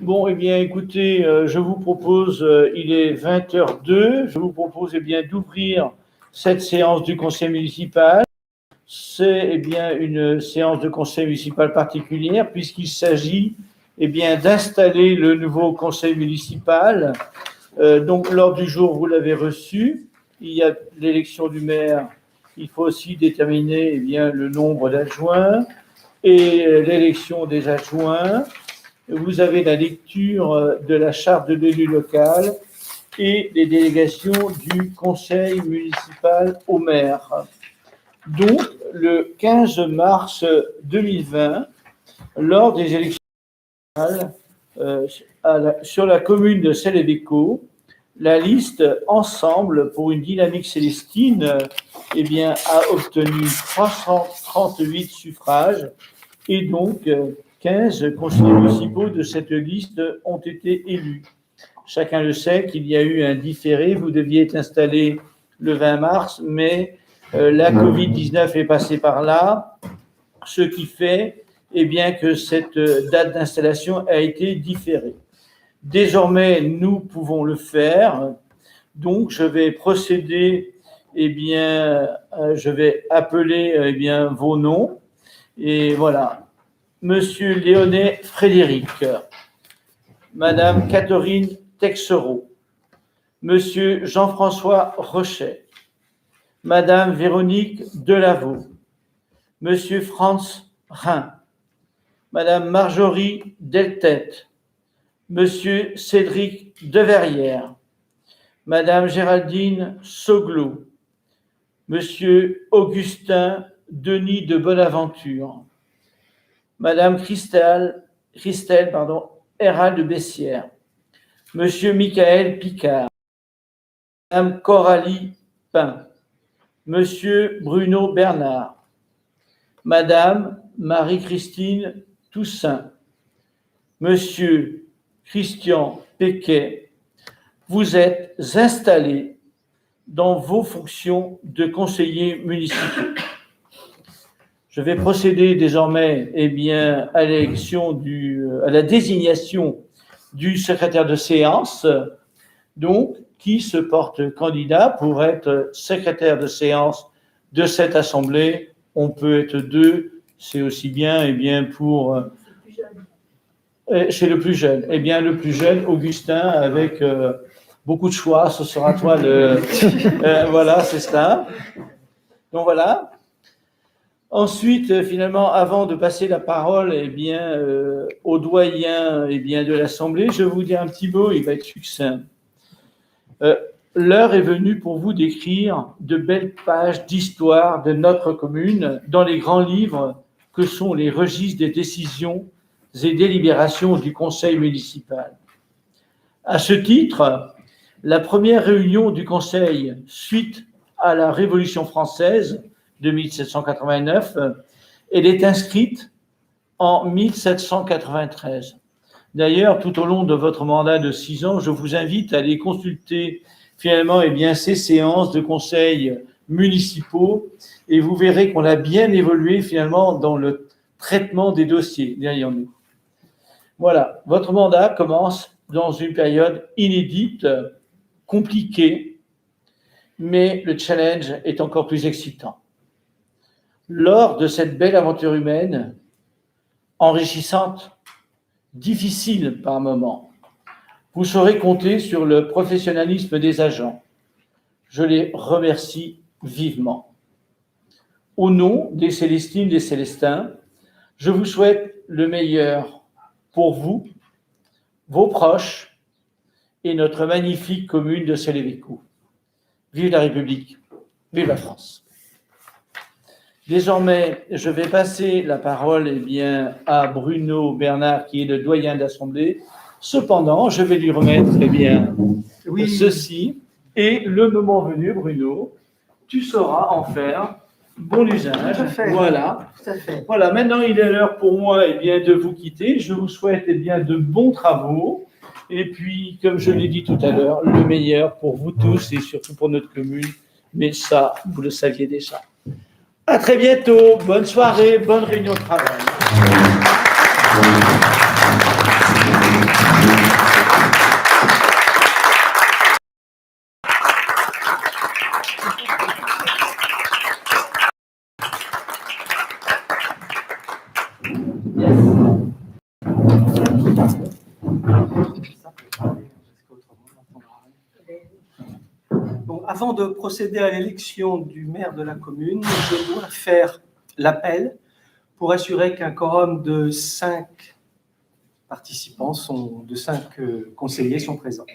Bon, eh bien, écoutez, je vous propose, il est 20h02, je vous propose eh bien, d'ouvrir cette séance du conseil municipal. C'est eh bien, une séance de conseil municipal particulière puisqu'il s'agit eh bien, d'installer le nouveau conseil municipal. Donc, l'ordre du jour, vous l'avez reçu. Il y a l'élection du maire. Il faut aussi déterminer eh bien, le nombre d'adjoints et l'élection des adjoints. Vous avez la lecture de la charte de l'élu local et les délégations du conseil municipal au maire. Donc, le 15 mars 2020, lors des élections sur la commune de Celles-et-Bécaud, la liste Ensemble pour une dynamique célestine eh bien, a obtenu 338 suffrages et donc 15 conseillers municipaux de cette liste ont été élus. Chacun le sait qu'il y a eu un différé, vous deviez être installé le 20 mars, mais la Covid-19 est passée par là, ce qui fait eh bien, que cette date d'installation a été différée. Désormais, nous pouvons le faire, donc je vais procéder, eh bien, je vais appeler eh bien, vos noms, et voilà. Monsieur Léonet Frédéric, Madame Catherine Texereau, Monsieur Jean-François Rochet, Madame Véronique Delaveau, Monsieur Franz Rhin, Madame Marjorie Deltet, Monsieur Cédric Deverrière, Madame Géraldine Soglot, Monsieur Augustin Denis de Bonaventure, Madame Christelle Hérald de Bessières, Monsieur Michael Picard, Madame Coralie Pin, Monsieur Bruno Bernard, Madame Marie-Christine Toussaint, Monsieur Christian Péquet, vous êtes installés dans vos fonctions de conseiller municipal. Je vais procéder désormais eh bien, à l'élection à la désignation du secrétaire de séance, donc qui se porte candidat pour être secrétaire de séance de cette assemblée. On peut être deux, c'est aussi bien, eh bien pour chez le plus jeune. Eh bien, le plus jeune, Augustin, avec beaucoup de choix, ce sera toi le voilà, c'est ça. Donc voilà. Ensuite, finalement, avant de passer la parole eh bien, au doyen eh bien, de l'Assemblée, je vais vous dire un petit mot, il va être succinct. L'heure est venue pour vous d'écrire de belles pages d'histoire de notre commune dans les grands livres que sont les registres des décisions et délibérations du conseil municipal. À ce titre, la première réunion du conseil suite à la Révolution française de 1789, elle est inscrite en 1793. D'ailleurs, tout au long de votre mandat de 6 ans, je vous invite à aller consulter finalement eh bien, ces séances de conseils municipaux et vous verrez qu'on a bien évolué finalement dans le traitement des dossiers derrière nous. Voilà, votre mandat commence dans une période inédite, compliquée, mais le challenge est encore plus excitant. Lors de cette belle aventure humaine, enrichissante, difficile par moments, vous saurez compter sur le professionnalisme des agents. Je les remercie vivement. Au nom des Célestines, des Célestins, je vous souhaite le meilleur pour vous, vos proches et notre magnifique commune de Celles-et-Bécaud. Vive la République, vive la France. Désormais, je vais passer la parole eh bien, à Bruno Bernard, qui est le doyen de l'Assemblée. Cependant, je vais lui remettre eh bien, ceci. Et le moment venu, Bruno, tu sauras en faire bon usage. Tout à fait. Voilà. Tout à fait. Voilà. Maintenant, il est l'heure pour moi eh bien, de vous quitter. Je vous souhaite eh bien, de bons travaux. Et puis, comme je l'ai dit tout à l'heure, le meilleur pour vous tous et surtout pour notre commune. Mais ça, vous le saviez déjà. À très bientôt. Bonne soirée, bonne réunion de travail. Donc, avant de procéder à l'élection du maire de la commune, je dois faire l'appel pour assurer qu'un quorum de 5 participants, de 5 conseillers sont présents.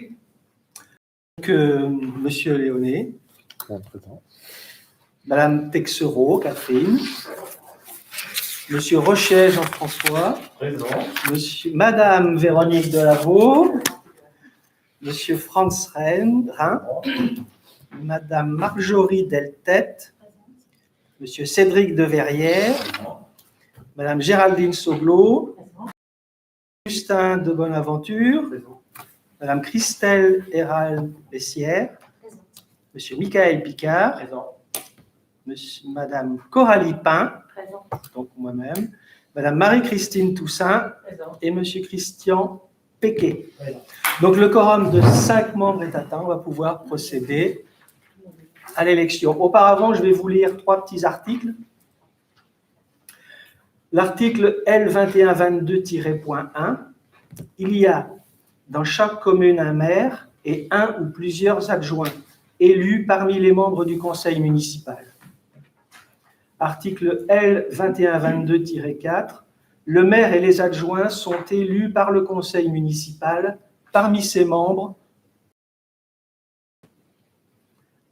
Donc, Monsieur Léoné, Madame Texereau, Catherine, Monsieur Rochet, Jean-François, Madame Véronique Delavaux, Monsieur Franz Rhin, Madame Marjorie Deltet, Monsieur Cédric de Verrières, Madame Géraldine Soglot, Justin de Bonaventure, Madame Christelle Hérald-Bessière, Monsieur Michael Picard, Madame Coralie Pain, donc moi-même, Madame Marie-Christine Toussaint et Monsieur Christian Péquet. Donc le quorum de 5 membres est atteint, on va pouvoir procéder à l'élection. Auparavant, je vais vous lire 3 petits articles. L'article L2122-.1, il y a dans chaque commune un maire et un ou plusieurs adjoints élus parmi les membres du conseil municipal. Article L2122-4, le maire et les adjoints sont élus par le conseil municipal parmi ses membres.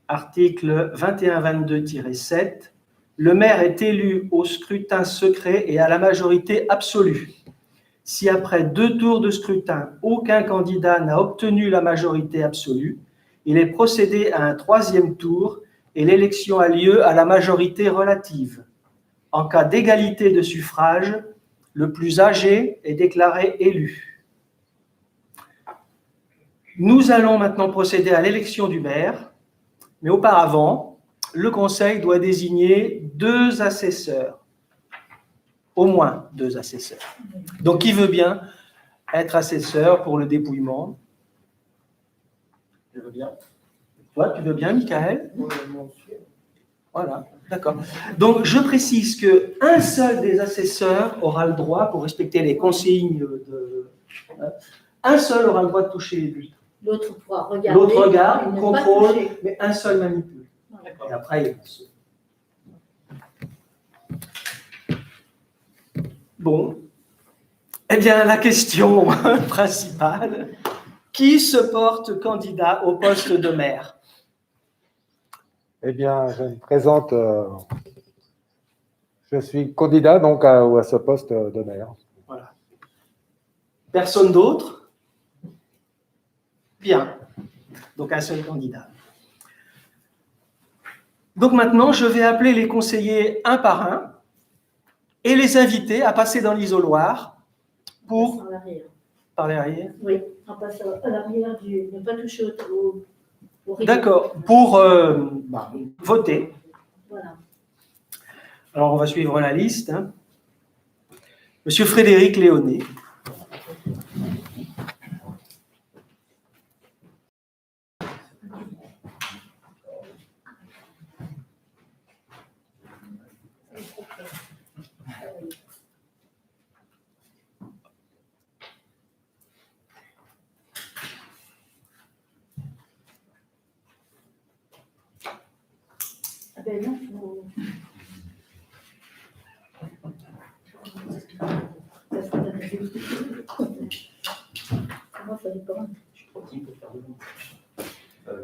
Article 2122-7, le maire est élu au scrutin secret et à la majorité absolue. Si après 2 tours de scrutin, aucun candidat n'a obtenu la majorité absolue, il est procédé à un 3e tour et l'élection a lieu à la majorité relative. En cas d'égalité de suffrage, le plus âgé est déclaré élu. Nous allons maintenant procéder à l'élection du maire, mais auparavant, le conseil doit désigner 2 assesseurs, au moins 2 assesseurs. Donc, qui veut bien être assesseur pour le dépouillement? Je veux bien. Toi, tu veux bien, Michael? Voilà, d'accord. Donc, je précise qu'un seul des assesseurs aura le droit, pour respecter les consignes un seul aura le droit de toucher les bulletins. L'autre pourra regarder. L'autre regarde, contrôle, mais un seul manipule. Et après, il y a ceux. Bon. Eh bien, la question principale, qui se porte candidat au poste de maire? Eh bien, je me présente, je suis candidat donc à ce poste de maire. Voilà. Personne d'autre? Bien. Donc, un seul candidat. Donc maintenant, je vais appeler les conseillers un par un et les inviter à passer dans l'isoloir pour... Par l'arrière? Oui, on passe à l'arrière ne pas toucher au rideau. D'accord, pour voter. Voilà. Alors, on va suivre la liste. Hein. Monsieur Frédéric Léoné. Ah ben non, faut...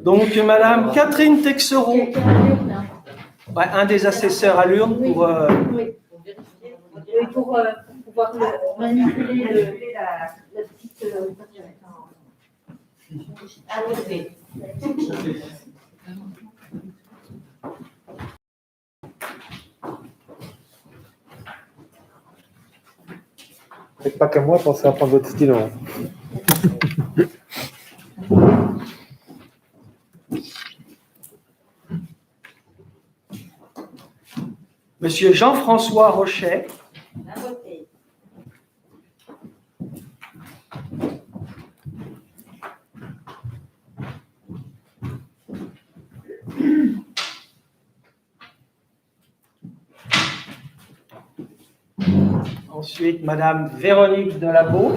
Donc, Madame Catherine Texereau, ouais, un des assesseurs à l'urne pour... Oui, pour pouvoir manipuler la petite... Faites pas comme moi, pensez à prendre votre stylo. Monsieur Jean-François Rochet. Ensuite, Madame Véronique Delavaux.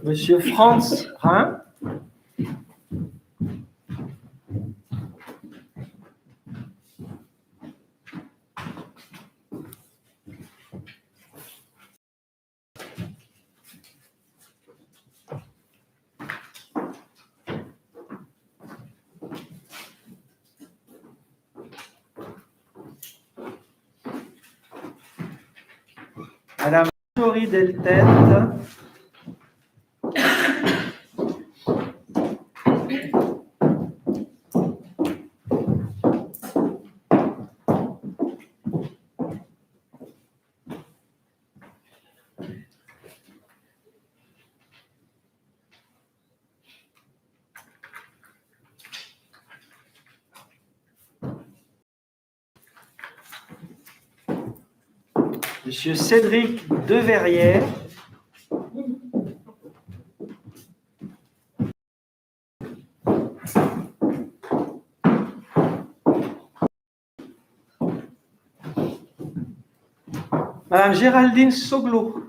Monsieur Franz Rhin. Madame Tori Deltet. Monsieur Cédric Deverrière. Madame Géraldine Soglo.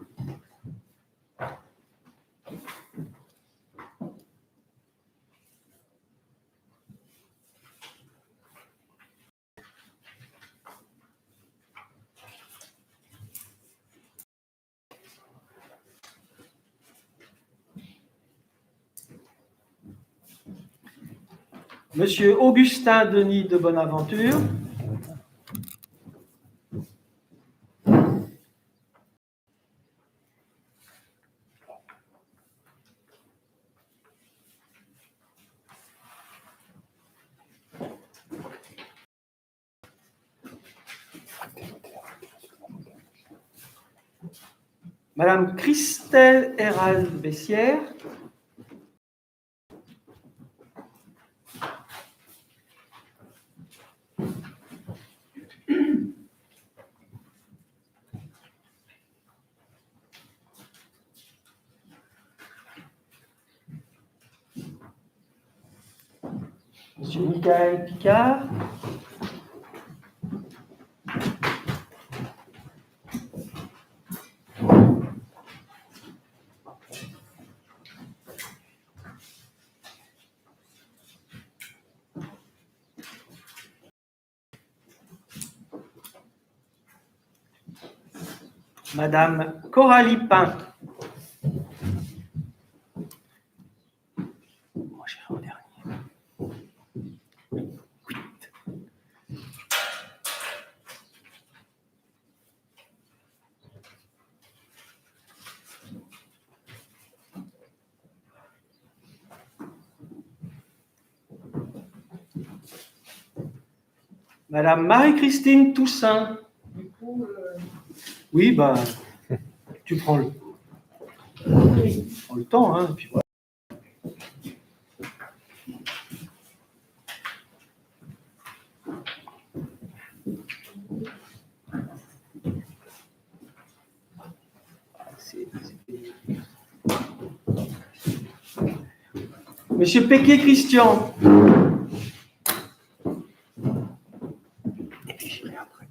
Monsieur Augustin Denis de Bonaventure. Madame Christelle Hérald Bessière. Monsieur Michael Picard. Madame Coralie Pain. Moi, j'irai en dernier. Madame Marie-Christine Toussaint. Oui, bah, tu prends le temps, hein, et puis voilà. Monsieur Péquet Christian. Et puis j'irai après.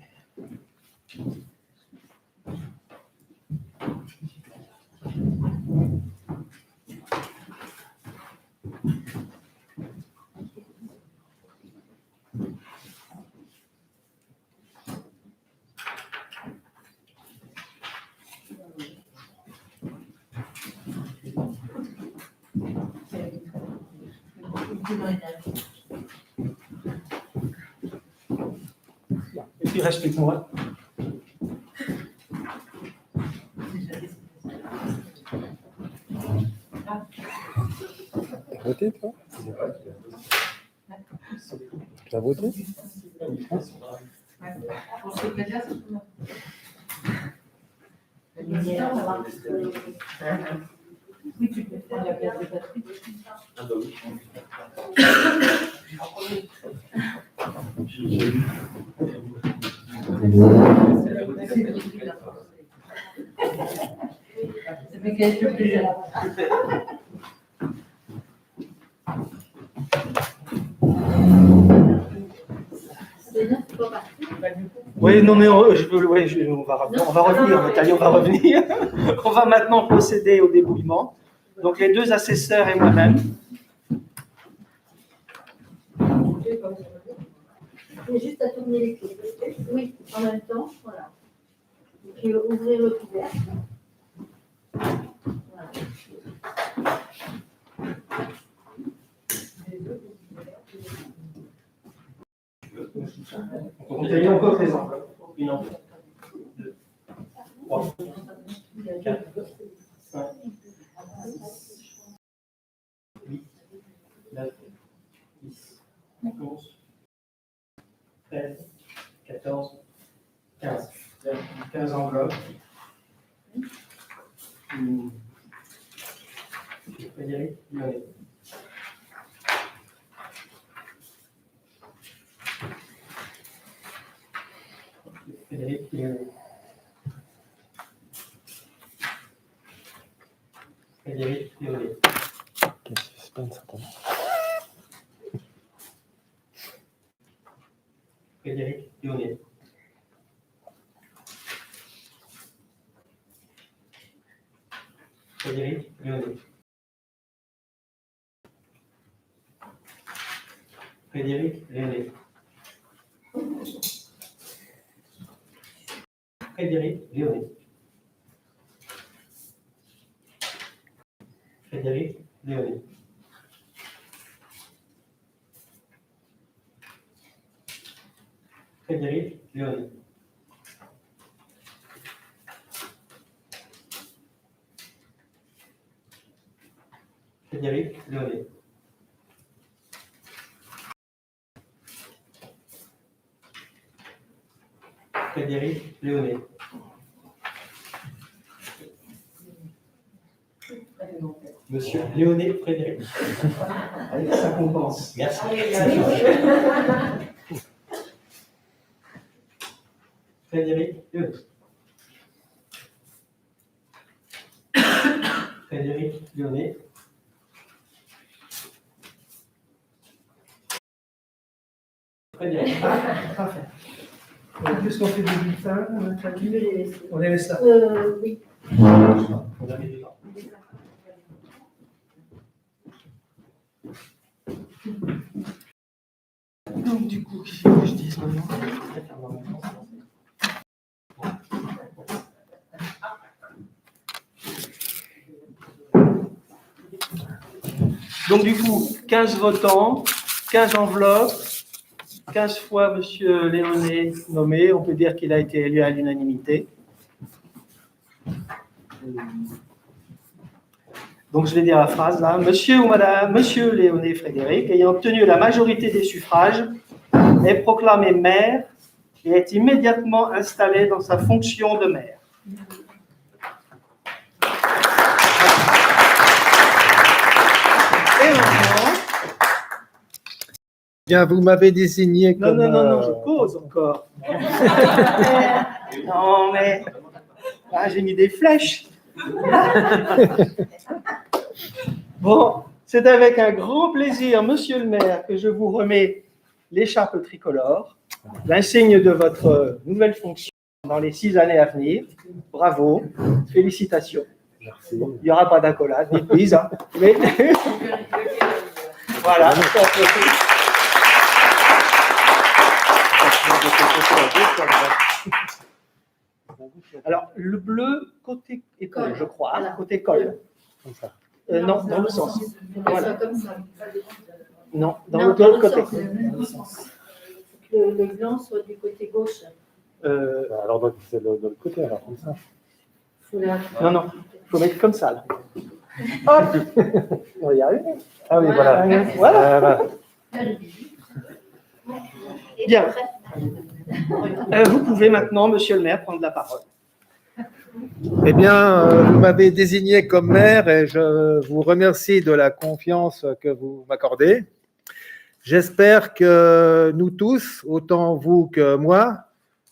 Et puis reste avec moi. T'as voté, toi? T'as voté? Oui, tu peux prendre la place de Patrick. Ah bah oui. Ça fait qu'elle est plus plaisir. Oui, non, mais on va revenir, Nathalie, on va revenir. On va maintenant procéder au débouillement. Donc les deux assesseurs et moi-même. C'est juste à tourner les clés. Oui, en même temps, voilà. Et puis ouvrir le couvercle. Voilà. On peut dire encore les enveloppes. Une enveloppe. 2, 3, 4, 5, 8, 9, 10, 11, 13, 14, 15. 15 enveloppes. Frédéric Lyonnais. Frédéric Lyonnais. Frédéric Lyonnais. Quel suspense, attends. Frédéric Lyonnais. Frédéric Lyonnais. Frédéric Lyonnais. Frédéric Lyonnais. Frédéric Lyonnais. Frédéric Lyonnais. Frédéric Lyonnais. Frédéric Lyonnais. Monsieur Lyonnais Frédéric. Allez, ça compense. Merci. Frédéric Lyonnais. Frédéric Lyonnais. Frédéric. Parfait. Qu'est-ce qu'on fait des bulletins? On les laisse là. Oui. On a mis dedans. Donc, du coup, qu'est-ce que je dis maintenant? Donc, du coup, 15 votants, 15 enveloppes, 15 fois M. Léonet nommé. On peut dire qu'il a été élu à l'unanimité. Donc, je vais dire la phrase là. Monsieur ou Madame, Monsieur Léonet Frédéric, ayant obtenu la majorité des suffrages, est proclamé maire et est immédiatement installé dans sa fonction de maire. Et maintenant... Bien, vous m'avez désigné Non, comme... non, je pose encore. Non, mais... Ah, j'ai mis des flèches. Bon, c'est avec un grand plaisir, Monsieur le maire, que je vous remets l'écharpe tricolore, l'insigne de votre nouvelle fonction dans les 6 années à venir. Bravo, félicitations. Merci. Bon, il n'y aura pas d'accolade, ni de bise, hein, mais... Voilà. Alors, le bleu côté école, je crois, hein, côté col. Comme ça. Non, dans le sens. Voilà. Comme ça. Non, dans Non, l'autre côté. Le blanc soit du côté gauche. Alors, donc, c'est de l'autre côté, alors, comme ça. Non, il faut mettre comme ça. Là. Hop, on va y arriver. Ah oui, voilà. Voilà. Bien. Vous pouvez maintenant, Monsieur le maire, prendre la parole. Eh bien, vous m'avez désigné comme maire et je vous remercie de la confiance que vous m'accordez. J'espère que nous tous, autant vous que moi,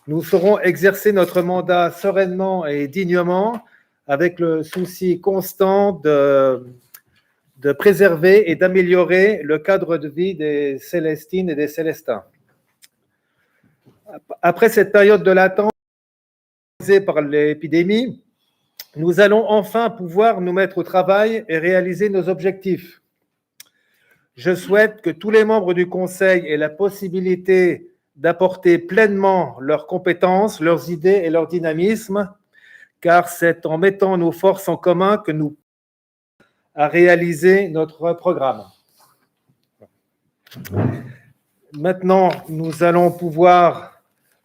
nous saurons exercer notre mandat sereinement et dignement avec le souci constant de préserver et d'améliorer le cadre de vie des Célestines et des Célestins. Après cette période de latence causée par l'épidémie, nous allons enfin pouvoir nous mettre au travail et réaliser nos objectifs. Je souhaite que tous les membres du Conseil aient la possibilité d'apporter pleinement leurs compétences, leurs idées et leur dynamisme, car c'est en mettant nos forces en commun que nous à réaliser notre programme. Maintenant, nous allons pouvoir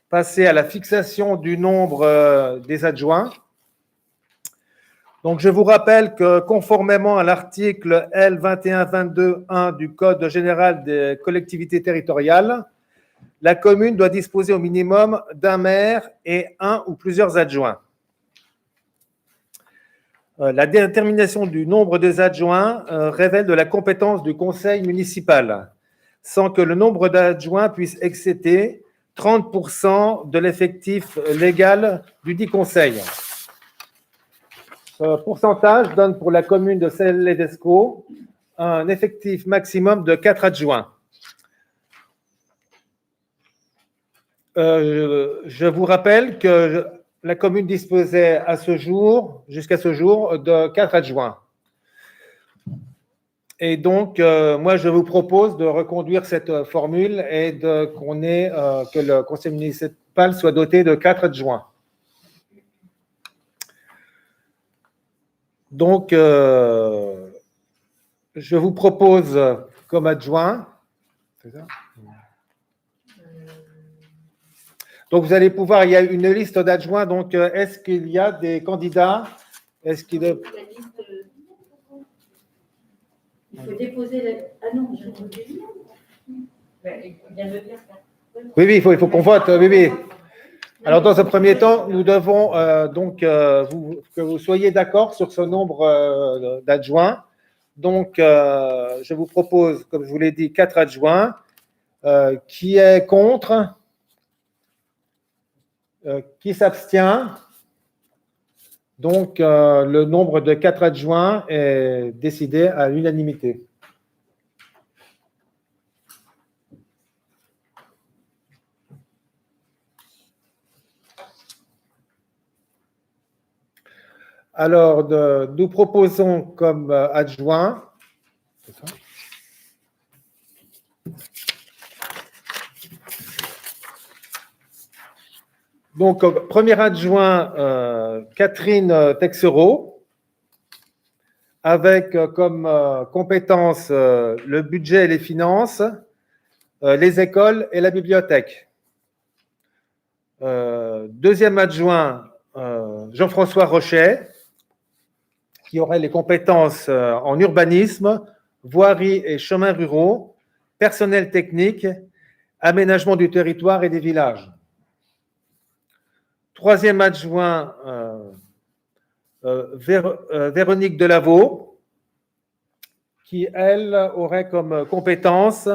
passer à la fixation du nombre des adjoints. Donc, je vous rappelle que conformément à l'article L. 2122-1 du Code général des collectivités territoriales, la commune doit disposer au minimum d'un maire et un ou plusieurs adjoints. La détermination du nombre des adjoints révèle de la compétence du conseil municipal, sans que le nombre d'adjoints puisse excéder 30% de l'effectif légal du dit conseil. Ce pourcentage donne pour la commune de Celles-lès-d'Escaut un effectif maximum de 4 adjoints. Je vous rappelle que la commune disposait à ce jour, jusqu'à ce jour, de 4 adjoints. Et donc, moi, je vous propose de reconduire cette formule et que le conseil municipal soit doté de 4 adjoints. Donc, je vous propose comme adjoint. Donc, vous allez pouvoir, il y a une liste d'adjoints. Donc, est-ce qu'il y a des candidats? Est-ce qu'il est... Il faut déposer la... Ah non, je ne vient de dire ça. Oui, il faut qu'on vote. Oui. Alors, dans un premier temps, nous devons que vous soyez d'accord sur ce nombre d'adjoints. Donc, je vous propose, comme je vous l'ai dit, 4 adjoints. Qui est contre? Qui s'abstient? Donc, le nombre de 4 adjoints est décidé à l'unanimité. Alors, nous proposons comme adjoint. Donc, premier adjoint, Catherine Texereau, avec comme compétences le budget et les finances, les écoles et la bibliothèque. Deuxième adjoint, Jean-François Rochet, qui aurait les compétences en urbanisme, voirie et chemins ruraux, personnel technique, aménagement du territoire et des villages. Troisième adjoint, Véronique Delaveau, qui, elle, aurait comme compétences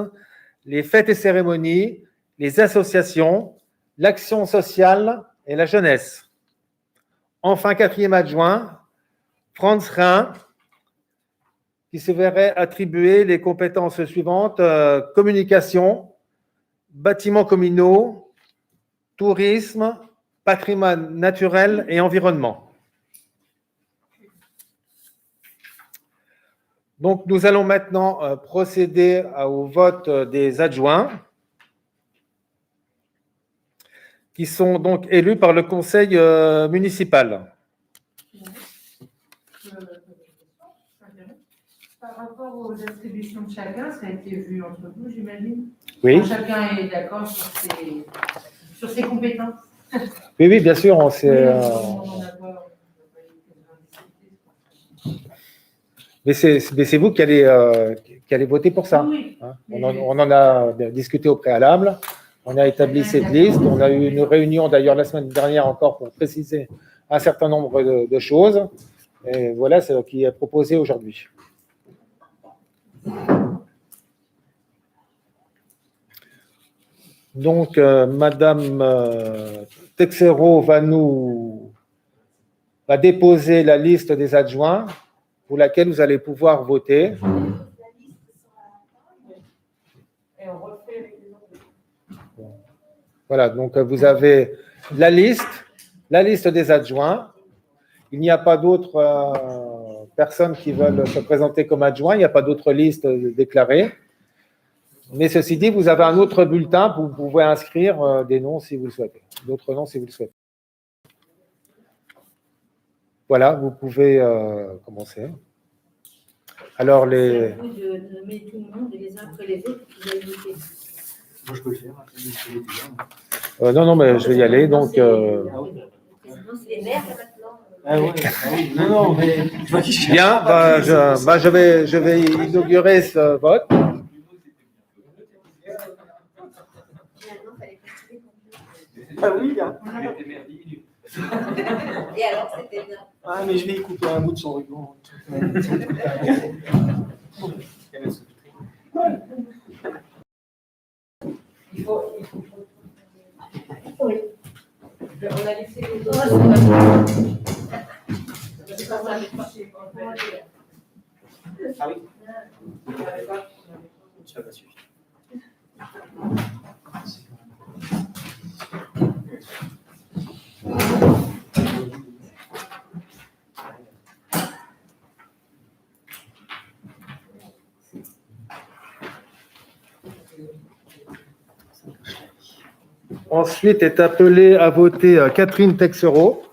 les fêtes et cérémonies, les associations, l'action sociale et la jeunesse. Enfin, quatrième adjoint, Franz Rhin, qui se verrait attribuer les compétences suivantes, communication, bâtiments communaux, tourisme, patrimoine naturel et environnement. Donc, nous allons maintenant procéder au vote des adjoints, qui sont donc élus par le conseil municipal. Par rapport aux attributions de chacun, ça a été vu entre vous, j'imagine. Oui. Chacun est d'accord sur ses compétences. Oui, bien sûr. Mais c'est vous qui allez voter pour ça. Oui. Hein. On en a discuté au préalable. On a établi cette liste. On a eu une réunion d'ailleurs la semaine dernière encore pour préciser un certain nombre de choses. Et voilà ce qui est proposé aujourd'hui. Donc, Madame Texereau va déposer la liste des adjoints pour laquelle vous allez pouvoir voter. Voilà, donc vous avez la liste des adjoints Il n'y a pas d'autres personnes qui veulent se présenter comme adjoints. Il n'y a pas d'autres listes déclarées. Mais ceci dit, vous avez un autre bulletin. Vous pouvez inscrire des noms si vous le souhaitez. D'autres noms si vous le souhaitez. Voilà, vous pouvez commencer. Alors, C'est à vous de nommer tout le monde et les uns après les autres, vous allez noter. Moi, je peux le faire. non, mais je vais y aller. Donc, Le président, c'est les maires, là, maintenant. Ah ouais, oui. Non, mais je vois qui cherche. bien, je vais inaugurer ce vote. Finalement, fallait continuer. Ah oui, hein. Et alors, c'était bien. Ah, mais je vais y couper un bout de son ruban. Oui. On a laissé les Oh, autres. c'est pas vrai. Ah oui, ça va suffire. Ensuite est appelée à voter Catherine Texereau.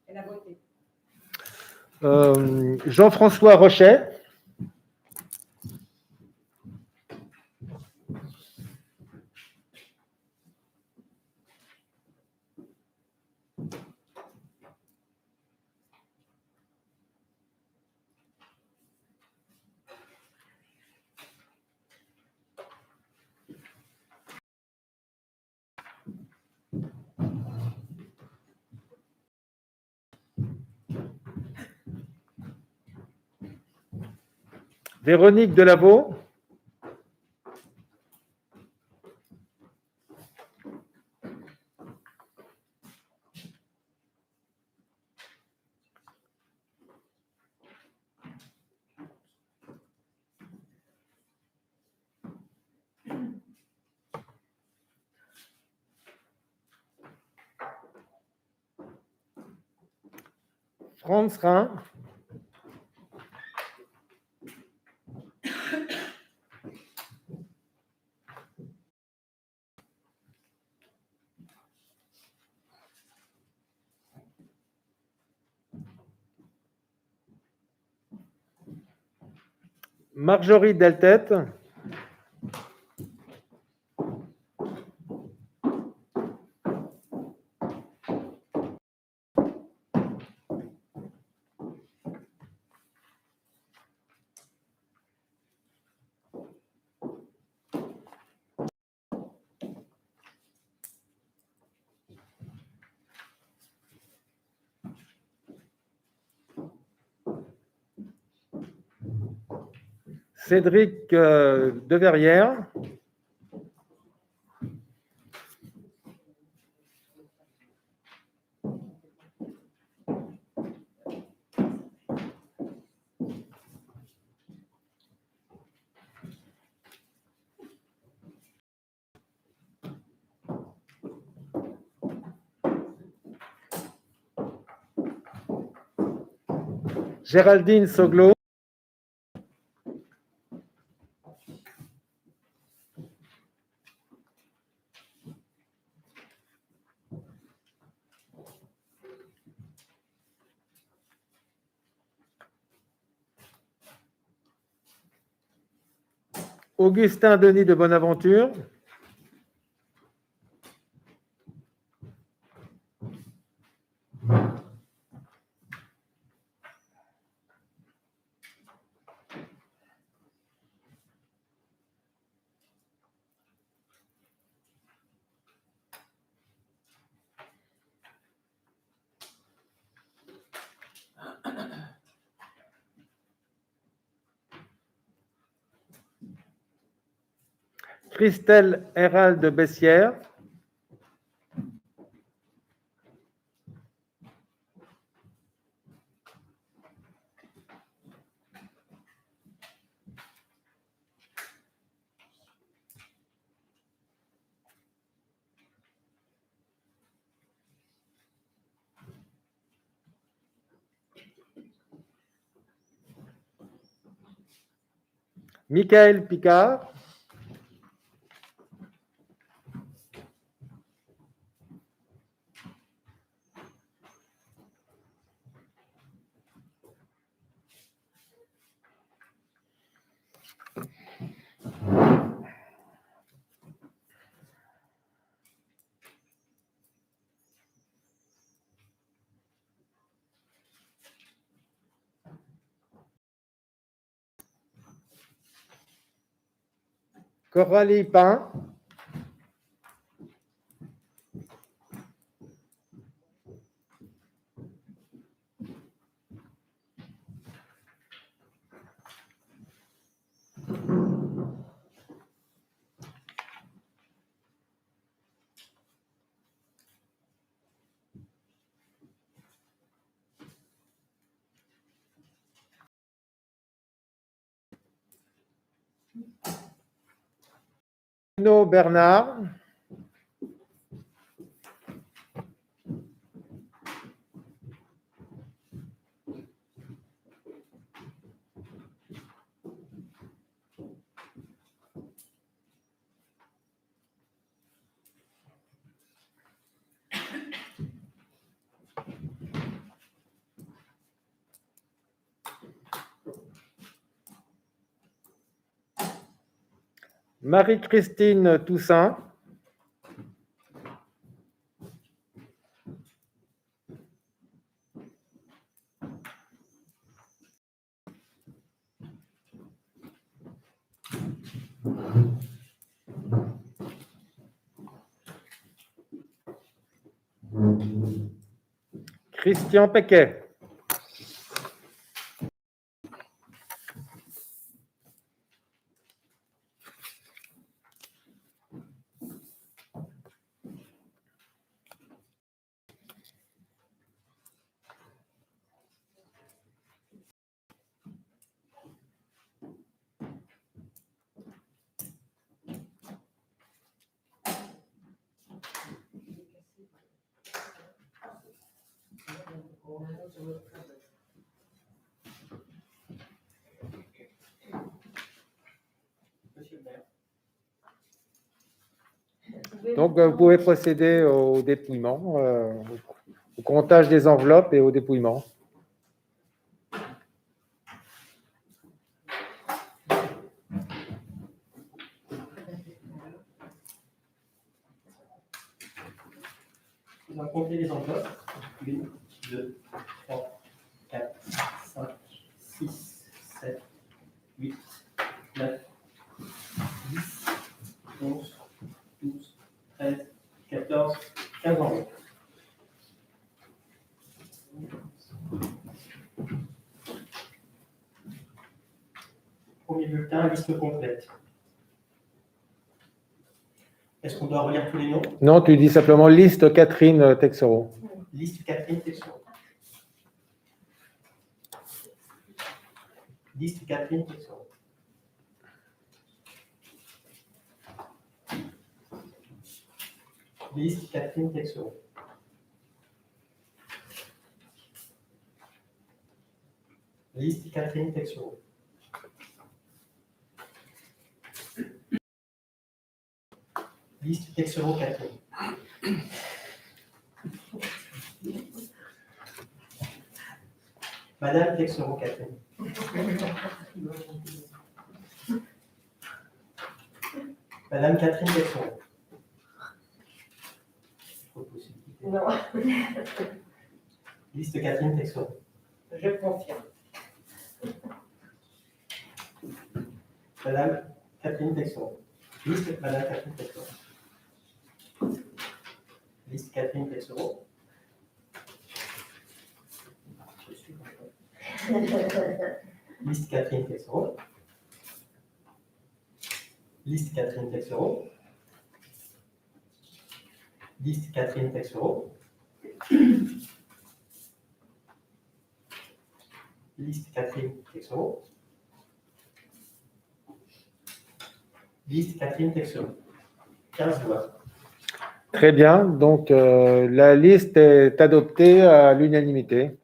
Elle a voté. Jean-François Rochet. Véronique Delaveau. Franz Rhin. Marjorie Deltête. Cédric Deverrière. Géraldine Soglo. Augustin Denis de Bonaventure. Christelle Hérald de Bessières. Michael Picard. Coralie Pain. Bruno Bernard. Marie-Christine Toussaint. Christian Pequet. Donc, vous pouvez procéder au dépouillement, au comptage des enveloppes et au dépouillement. Nous allons compter les enveloppes. 1, 2, 3, 4, 5, 6, 7, 8, 9, 10, 11, 12, 13, 14, 15 enveloppes. Premier bulletin, liste complète. Est-ce qu'on doit relire tous les noms? Non, tu dis simplement liste Catherine Texereau. Liste Catherine Texereau. Liste Catherine Texereau. Liste Catherine Texereau. Liste Catherine Texereau. Liste Texereau Catherine. Madame Texereau Catherine. Madame Catherine Texereau. Non, Liste Catherine Texereau. je confirme. Madame Catherine Texereau. Liste Madame Catherine Texereau. Liste Catherine Texereau. Liste Catherine Texereau. Liste Catherine Texereau. Liste Catherine Texereau. Liste Catherine Texereau. Liste Catherine Texereau. 15 voix. Très bien. Donc, la liste est adoptée à l'unanimité.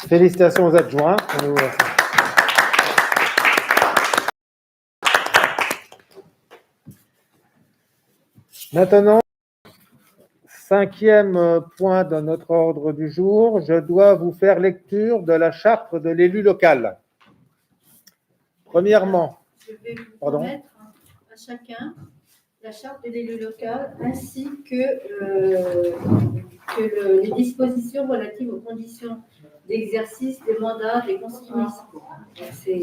Félicitations aux adjoints. Maintenant, 5e point de notre ordre du jour, je dois vous faire lecture de la charte de l'élu local. Premièrement, Je vais vous Pardon. remettre à chacun la charte de l'élu local ainsi que, les dispositions relatives aux conditions d'exercice des mandats des conseillers municipaux. Donc, c'est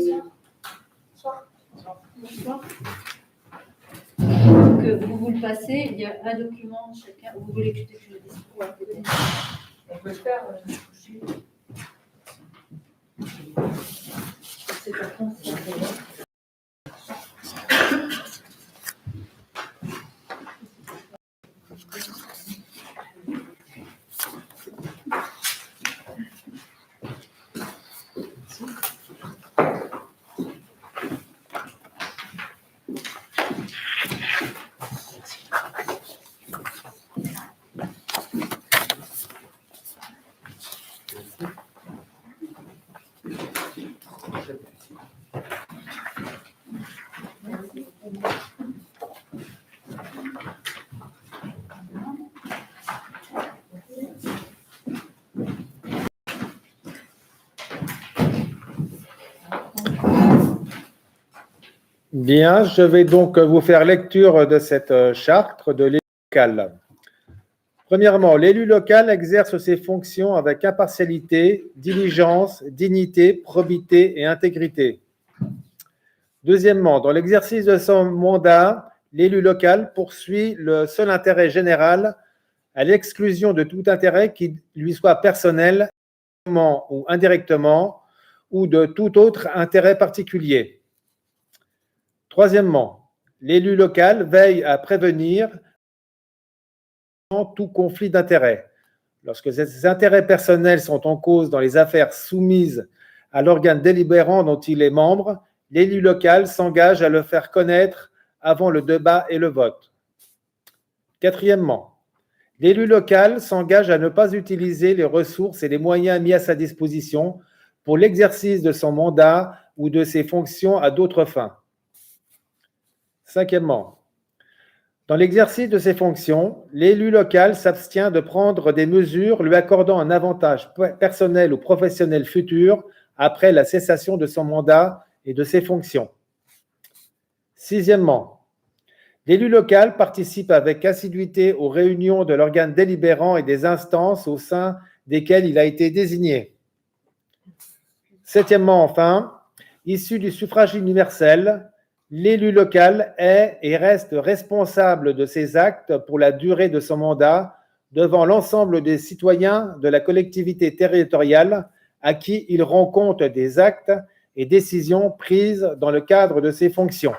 bonsoir. Donc, vous le passez, il y a un document chacun. Vous voulez que je le dise à côté? On peut le faire. C'est par contre, c'est bien, je vais donc vous faire lecture de cette charte de l'élu local. Premièrement, l'élu local exerce ses fonctions avec impartialité, diligence, dignité, probité et intégrité. Deuxièmement, dans l'exercice de son mandat, l'élu local poursuit le seul intérêt général à l'exclusion de tout intérêt qui lui soit personnel, directement ou indirectement, ou de tout autre intérêt particulier. Troisièmement, l'élu local veille à prévenir tout conflit d'intérêts. Lorsque ces intérêts personnels sont en cause dans les affaires soumises à l'organe délibérant dont il est membre, l'élu local s'engage à le faire connaître avant le débat et le vote. Quatrièmement, l'élu local s'engage à ne pas utiliser les ressources et les moyens mis à sa disposition pour l'exercice de son mandat ou de ses fonctions à d'autres fins. Cinquièmement, dans l'exercice de ses fonctions, l'élu local s'abstient de prendre des mesures lui accordant un avantage personnel ou professionnel futur après la cessation de son mandat et de ses fonctions. Sixièmement, l'élu local participe avec assiduité aux réunions de l'organe délibérant et des instances au sein desquelles il a été désigné. Septièmement, enfin, issu du suffrage universel, l'élu local est et reste responsable de ses actes pour la durée de son mandat devant l'ensemble des citoyens de la collectivité territoriale à qui il rend compte des actes et décisions prises dans le cadre de ses fonctions.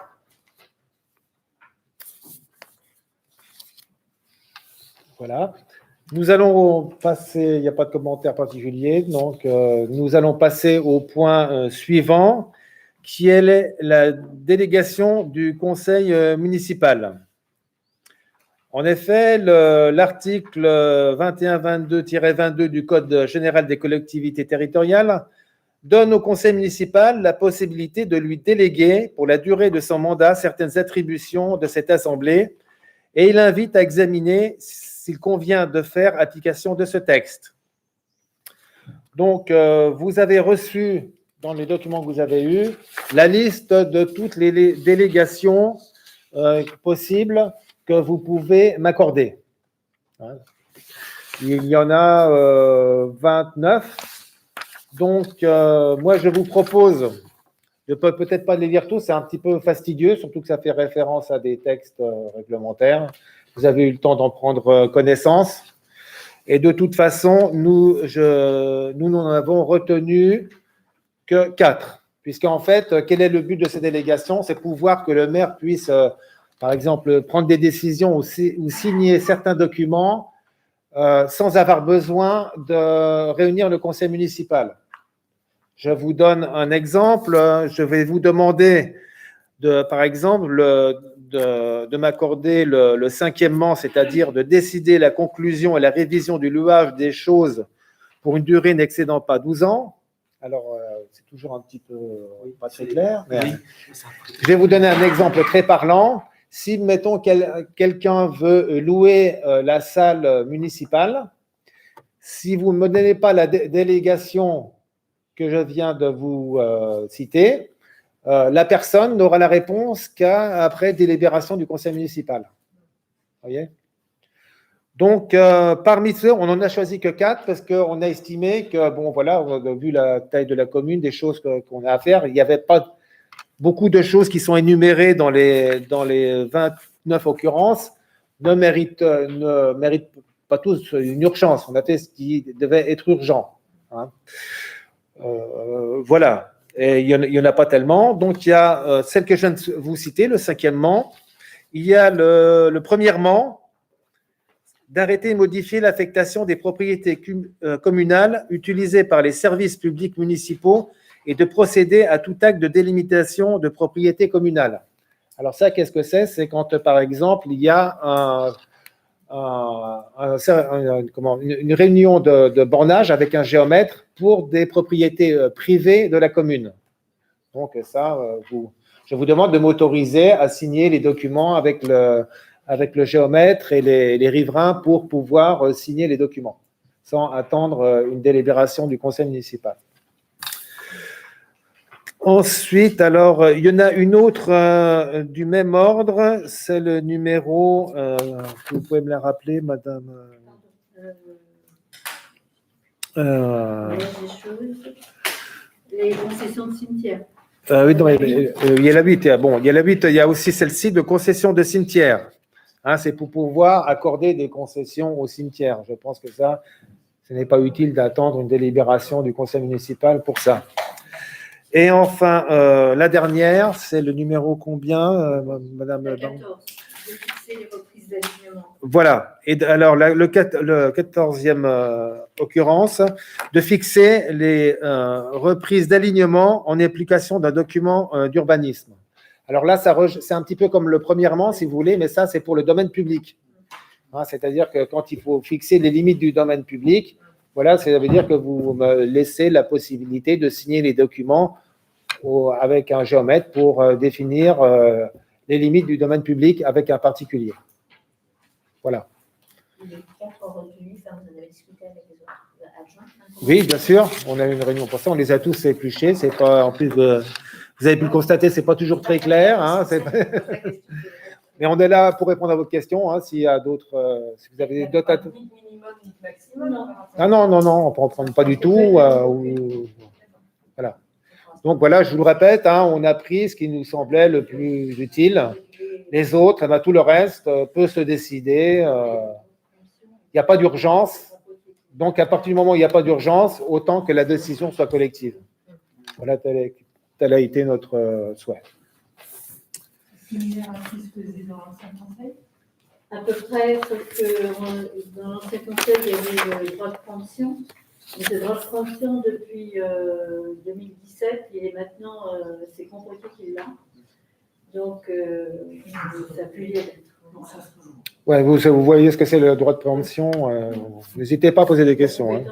Voilà. Nous allons passer, il n'y a pas de commentaire particulier, donc nous allons passer au point suivant, qui est la délégation du conseil municipal. En effet, l'article 2122-22 du Code général des collectivités territoriales donne au conseil municipal la possibilité de lui déléguer, pour la durée de son mandat, certaines attributions de cette assemblée, et il invite à examiner s'il convient de faire application de ce texte. Donc, vous avez reçu, dans les documents que vous avez eus, la liste de toutes les délégations possibles que vous pouvez m'accorder. Il y en a 29. Donc, moi, je vous propose, je ne peux peut-être pas les lire tous, c'est un petit peu fastidieux, surtout que ça fait référence à des textes réglementaires. Vous avez eu le temps d'en prendre connaissance. Et de toute façon, nous n'en avons retenu que 4. Puisqu'en fait, quel est le but de ces délégations? C'est pouvoir que le maire puisse, par exemple, prendre des décisions ou signer certains documents sans avoir besoin de réunir le conseil municipal. Je vous donne un exemple. Je vais vous demander, par exemple, de m'accorder le cinquièmement, c'est-à-dire de décider la conclusion et la révision du louage des choses pour une durée n'excédant pas 12 ans. Alors, c'est toujours un petit peu pas très clair. Mais je vais vous donner un exemple très parlant. Si, mettons, quelqu'un veut louer la salle municipale, si vous ne me donnez pas la délégation que je viens de vous citer, la personne n'aura la réponse qu'après délibération du conseil municipal. Vous voyez? Donc, parmi ceux, on n'en a choisi que 4 parce qu'on a estimé que, bon, voilà, vu la taille de la commune, des choses qu'on a à faire, il n'y avait pas beaucoup de choses qui sont énumérées dans les 29 occurrences ne méritent pas tous une urgence. On a fait ce qui devait être urgent. Hein. Voilà. Et il n'y en a pas tellement. Donc, il y a celle que je viens de vous citer, le cinquièmement. Il y a le premièrement, d'arrêter et modifier l'affectation des propriétés communales utilisées par les services publics municipaux et de procéder à tout acte de délimitation de propriété communale. Alors ça, qu'est-ce que c'est? C'est quand, par exemple, il y a une réunion de bornage avec un géomètre pour des propriétés privées de la commune. Donc ça, je vous demande de m'autoriser à signer les documents avec le géomètre et les riverains pour pouvoir signer les documents, sans attendre une délibération du conseil municipal. Ensuite, alors, il y en a une autre du même ordre, c'est le numéro, vous pouvez me la rappeler, madame Les concessions de cimetière. Oui, non, il y a la 8, bon, il y a la 8, il y a aussi celle-ci de concession de cimetière. Hein, c'est pour pouvoir accorder des concessions au cimetière. Je pense que ça, ce n'est pas utile d'attendre une délibération du conseil municipal pour ça. Et enfin, la dernière, c'est le numéro combien, madame? La 14, de fixer les reprises d'alignement. Voilà. Et alors, le 14e occurrence, de fixer les reprises d'alignement en application d'un document d'urbanisme. Alors là, c'est un petit peu comme le premièrement, si vous voulez, mais ça, c'est pour le domaine public. Hein, c'est-à-dire que quand il faut fixer les limites du domaine public, voilà, ça veut dire que vous me laissez la possibilité de signer les documents avec un géomètre pour définir les limites du domaine public avec un particulier. Voilà. Les 4 retenus, ça, vous en avez discuté avec les autres adjoints? Oui, bien sûr. On a eu une réunion pour ça. On les a tous épluchés. C'est pas, en plus, vous avez pu le constater, c'est pas toujours très clair. Hein, mais on est là pour répondre à vos questions. Hein, s'il y a d'autres, si vous avez d'autres. Ah non, on ne prend pas du tout. Voilà. Donc voilà, je vous le répète, hein, on a pris ce qui nous semblait le plus utile. Les autres, tout le reste peut se décider. Il n'y a pas d'urgence. Donc, à partir du moment où il n'y a pas d'urgence, autant que la décision soit collective. Voilà, tel a été notre souhait. Similaire à ce qui se faisait dans l'ancien conseil? À peu près, sauf que dans l'ancien conseil, il y avait le droit de préemption. Mais ce droit de préemption, depuis 2017, il est maintenant, c'est Compotier qui l'a. Donc, ça peut y être. Ouais, vous voyez ce que c'est le droit de préemption. N'hésitez pas à poser des questions. Hein.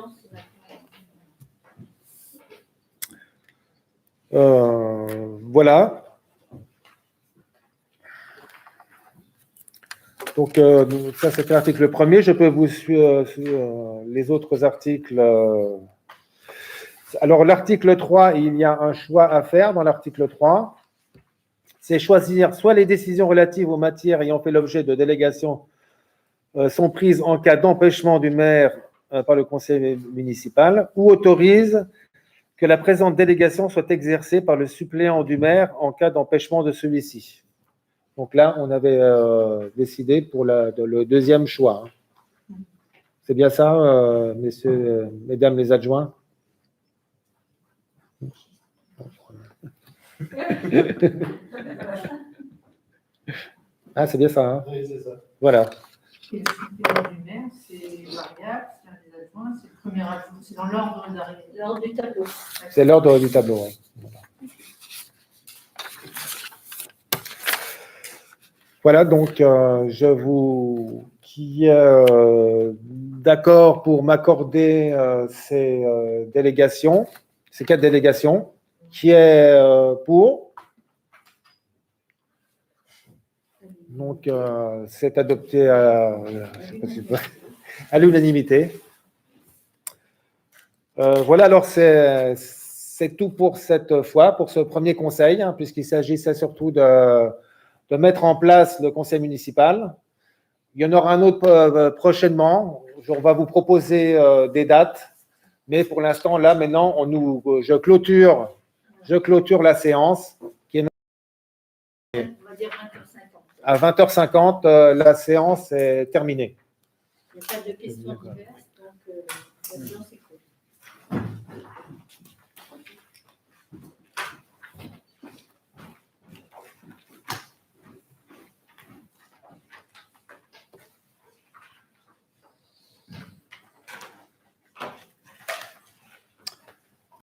Voilà. Donc, ça, c'était l'article 1er. Je peux vous suivre les autres articles. Alors, l'article 3, il y a un choix à faire dans l'article 3. C'est choisir soit les décisions relatives aux matières ayant fait l'objet de délégations sont prises en cas d'empêchement du maire par le conseil municipal ou autorise que la présente délégation soit exercée par le suppléant du maire en cas d'empêchement de celui-ci. Donc là, on avait décidé pour le deuxième choix. C'est bien ça, messieurs, mesdames les adjoints? Ah, c'est bien ça, hein? Oui, c'est ça. Voilà. Et le suppléant du maire, c'est variable, c'est un des adjoints, c'est le premier adjoint, c'est dans l'ordre d'arrivée. L'ordre du tableau. C'est l'ordre du tableau, oui. Voilà, donc je vous qui est d'accord pour m'accorder ces délégations, ces 4 délégations, qui est pour. Donc c'est adopté à l'unanimité. Voilà, alors c'est tout pour cette fois, pour ce premier conseil, hein, puisqu'il s'agissait surtout de mettre en place le conseil municipal. Il y en aura un autre prochainement. On va vous proposer des dates, mais pour l'instant, là, maintenant, je clôture la séance, qui est On va dire 20h50. à 20h50. La séance est terminée. Il n'y a pas de questions diverses, donc la séance est close.